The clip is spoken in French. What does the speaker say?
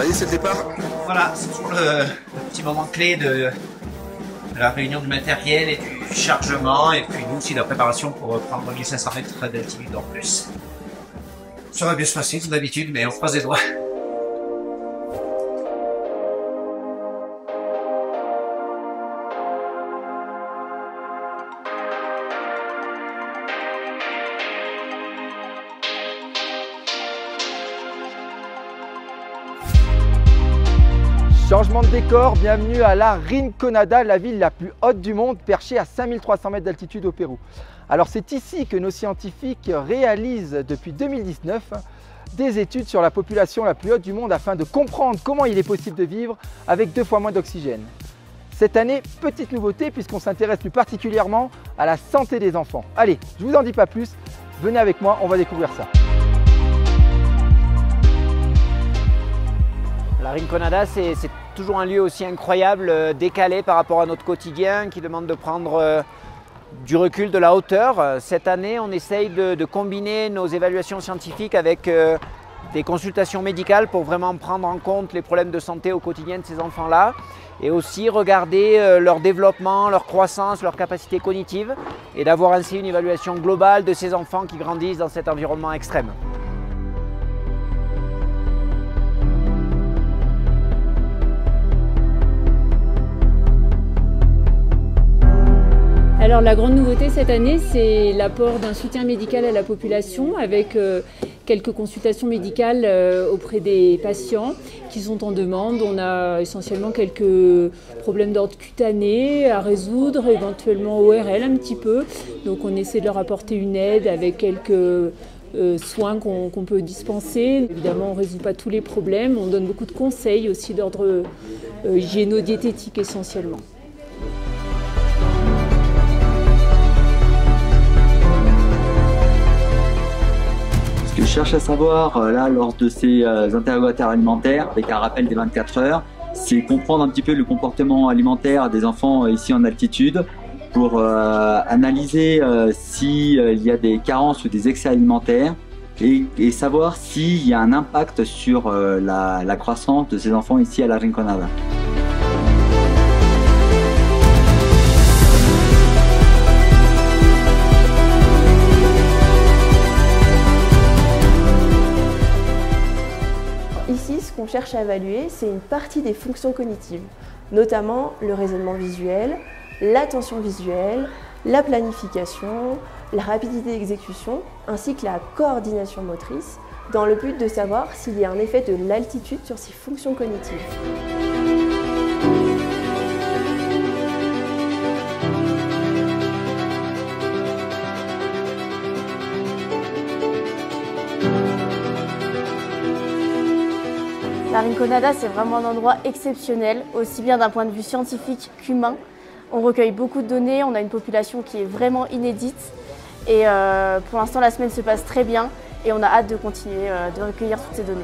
Ça y est, c'est le départ. Voilà, c'est toujours le petit moment clé de la réunion du matériel et du chargement, et puis nous aussi la préparation pour prendre 1500 mètres d'altitude en plus. Ça va bien se passer comme d'habitude, mais on croise les doigts. Changement de décor, bienvenue à la Rinconada, la ville la plus haute du monde, perchée à 5300 mètres d'altitude au Pérou. Alors c'est ici que nos scientifiques réalisent depuis 2019 des études sur la population la plus haute du monde afin de comprendre comment il est possible de vivre avec 2 fois moins d'oxygène. Cette année, petite nouveauté puisqu'on s'intéresse plus particulièrement à la santé des enfants. Allez, je ne vous en dis pas plus, venez avec moi, on va découvrir ça. La Rinconada, c'est toujours un lieu aussi incroyable, décalé par rapport à notre quotidien, qui demande de prendre du recul, de la hauteur. Cette année, on essaye de combiner nos évaluations scientifiques avec des consultations médicales pour vraiment prendre en compte les problèmes de santé au quotidien de ces enfants-là et aussi regarder leur développement, leur croissance, leur capacité cognitive et d'avoir ainsi une évaluation globale de ces enfants qui grandissent dans cet environnement extrême. Alors la grande nouveauté cette année, c'est l'apport d'un soutien médical à la population avec quelques consultations médicales auprès des patients qui sont en demande. On a essentiellement quelques problèmes d'ordre cutané à résoudre, éventuellement ORL un petit peu. Donc on essaie de leur apporter une aide avec quelques soins qu'on peut dispenser. Évidemment, on ne résout pas tous les problèmes. On donne beaucoup de conseils aussi d'ordre hygiéno-diététique essentiellement. Ce que je cherche à savoir là lors de ces interrogatoires alimentaires avec un rappel des 24 heures, c'est comprendre un petit peu le comportement alimentaire des enfants ici en altitude pour analyser s'il y a des carences ou des excès alimentaires et savoir s'il y a un impact sur la croissance de ces enfants ici à la Rinconada. Ici, ce qu'on cherche à évaluer, c'est une partie des fonctions cognitives, notamment le raisonnement visuel, l'attention visuelle, la planification, la rapidité d'exécution, ainsi que la coordination motrice, dans le but de savoir s'il y a un effet de l'altitude sur ces fonctions cognitives. La Rinconada, c'est vraiment un endroit exceptionnel, aussi bien d'un point de vue scientifique qu'humain. On recueille beaucoup de données, on a une population qui est vraiment inédite et pour l'instant la semaine se passe très bien et on a hâte de continuer de recueillir toutes ces données.